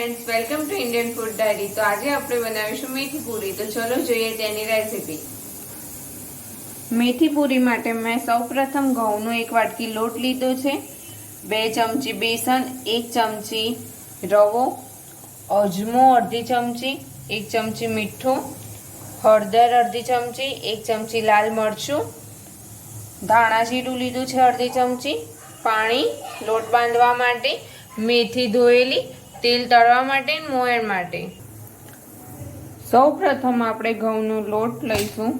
Friends, welcome to Indian food diary. તો આજે આપણે બનાવીશું મેથી પૂરી। તો ચલો જોઈએ તેની રેસીપી। મેથી પૂરી માટે મેં સૌપ્રથમ ઘઉંનો 1 વાટકી લોટ લીધો છે, 2 ચમચી બેસન, 1 ચમચી રવો, અજમો અડધી ચમચી, 1 ચમચી મીઠું, હળદર અડધી ચમચી, 1 ચમચી લાલ મરચું, ધાણા જીરું લીધું છે અડધી ચમચી, પાણી લોટ બાંધવા માટે, મેથી ધોયેલી, તેલ તળવા માટે, મોયણ માટે। સૌપ્રથમ આપણે ઘઉંનો લોટ લઈશું।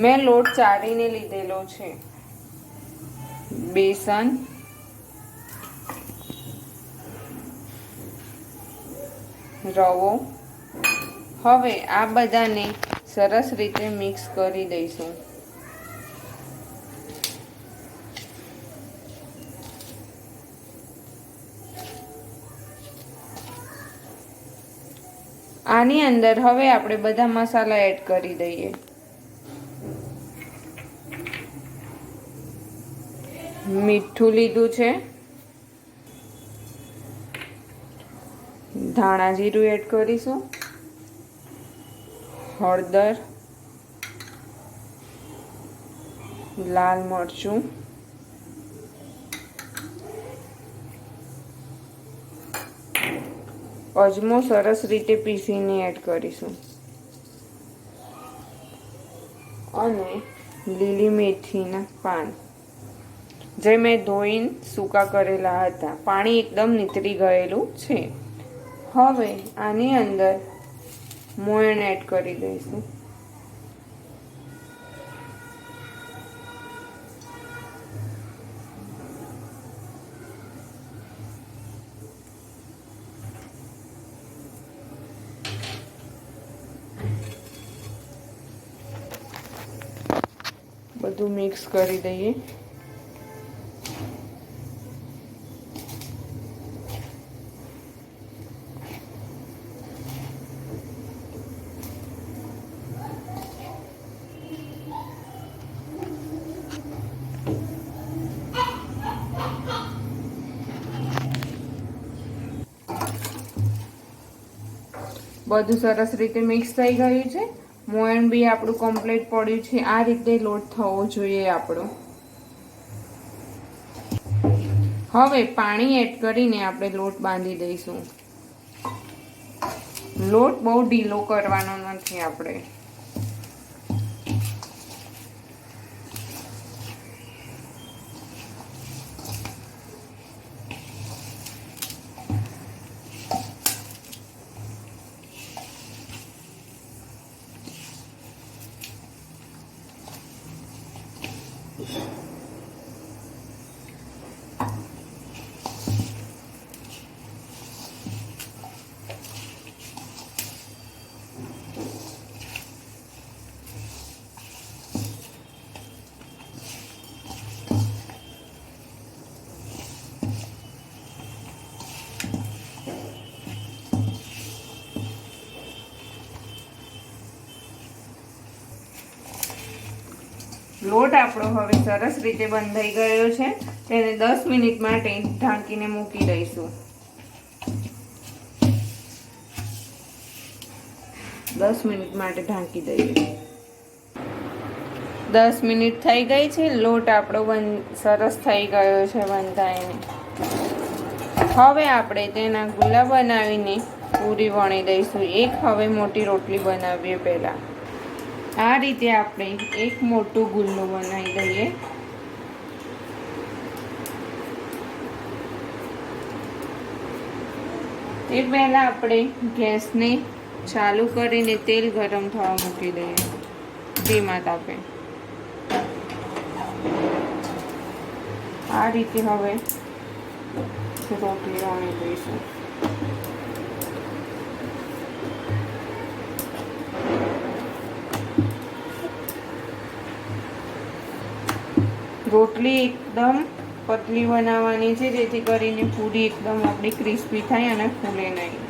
મેં લોટ ચાળીને લીધેલો છે। બેસન, રવો, હવે આ બધાને સરસ રીતે મિક્સ કરી દઈશું। આની અંદર હવે આપણે બધા મસાલા એડ કરી દઈએ। મીઠું લીધું છે, ધાણા જીરું એડ કરીશું, હળદર, લાલ મરચું, અજમો સરસ રીતે પીસીને એડ કરીશું અને લીલી મેથીના પાન જે મેં ધોઈને સૂકા કરેલા હતા। પાણી એકદમ નીતરી ગયેલું છે। હવે આની અંદર મોયણ એડ કરી દઈશું। બધું મિક્સ કરી દઈએ। બધું સરસ રીતે મિક્સ થઈ ગયું છે। મોયણ બી આપણું કમ્પ્લીટ પડ્યું છે। આ રીતે લોટ થવો જોઈએ આપણો। હવે પાણી એડ કરીને આપણે લોટ બાંધી દઈશું। લોટ બહુ ઢીલો કરવાનો નથી આપણે। લોટ આપણો હવે સરસ રીતે બંધાઈ ગયો છે। તેને 10 મિનિટ માટે ઢાંકીને મૂકી દઈશું। 10 મિનિટ માટે ઢાંકી દઈએ। 10 મિનિટ થઈ ગઈ છે। લોટ આપણો સરસ થઈ ગયો છે બંધાઈને। હવે આપણે તેના ગુલ્લા બનાવીને પૂરી વણી દઈશું। એક હવે મોટી રોટલી બનાવીએ પહેલા। આ રીતે આપણે એક મોટું ગુલ્લો બનાવી દઈએ। તે પહેલા આપણે ગેસને ચાલુ કરીને તેલ ગરમ થવા મૂકી દઈએ ધીમા તાપે। આ રીતે હવે રોટલી વણી દઈશું। રોટલી એકદમ પતલી બનાવવાની છે, જેથી કરીને પૂરી એકદમ આપણી ક્રિસ્પી થાય અને ફૂલે નહીં।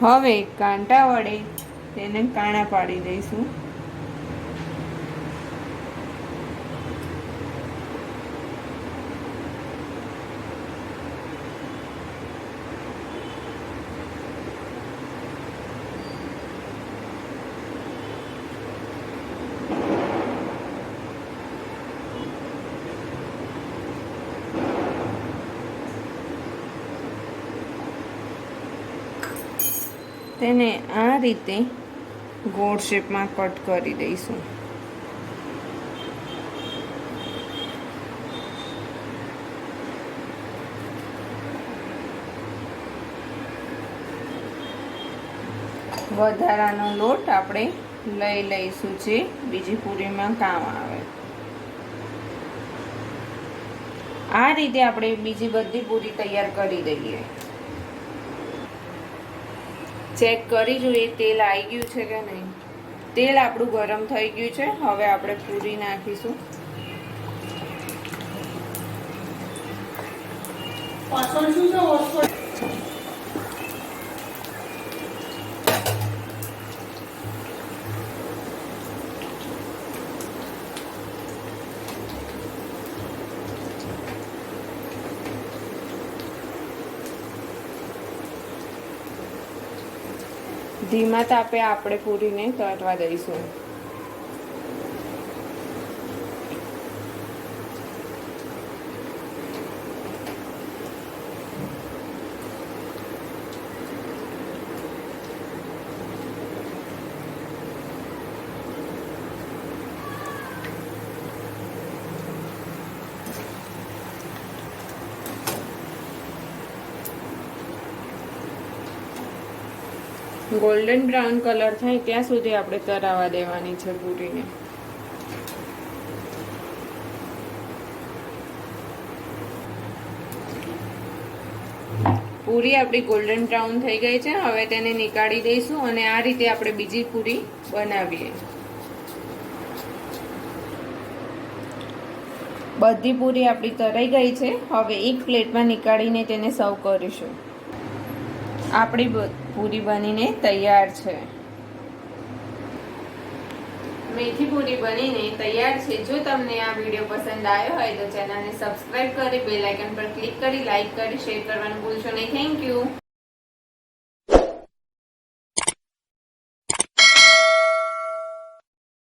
હવે કાંટા વડે તેને કાણા પાડી દઈશું. તેને આ રીતે ગોળ શેપમાં કટ કરી દઈશું. વધારાનો લોટ આપણે લઈ લઈશું જે બીજી પૂરીમાં કામ આવે. આ રીતે આપણે બીજી બધી પૂરી તૈયાર કરી દઈએ. ચેક કરી જોઈએ તેલ આવી ગયું છે કે નહીં. તેલ આપણું ગરમ થઈ ગયું છે. હવે આપણે પૂરી નાખીશું. ધીમા તાપે આપણે પૂરીને તળવા દઈશું. ગોલ્ડન બ્રાઉન કલર થાય ત્યાં સુધી આપણે તળાવવા દેવાની છે પૂરીને. પૂરી આપણી ગોલ્ડન બ્રાઉન થઈ ગઈ છે. હવે તેને નીકાળી દઈશું અને આ રીતે આપણે બીજી પૂરી બનાવીએ. બધી પૂરી આપણી તળાઈ ગઈ છે. હવે એક પ્લેટમાં નીકાળીને તેને સર્વ કરીશું. આપણી પૂરી બનીને તૈયાર છે. મેથી પૂરી બનીને તૈયાર છે. જો તમને આ વિડીયો પસંદ આવ્યો હોય તો ચેનલને સબસ્ક્રાઇબ કરી બેલ આઇકન પર ક્લિક કરી લાઈક કરી શેર કરવાનું ભૂલશો નહીં. Thank you.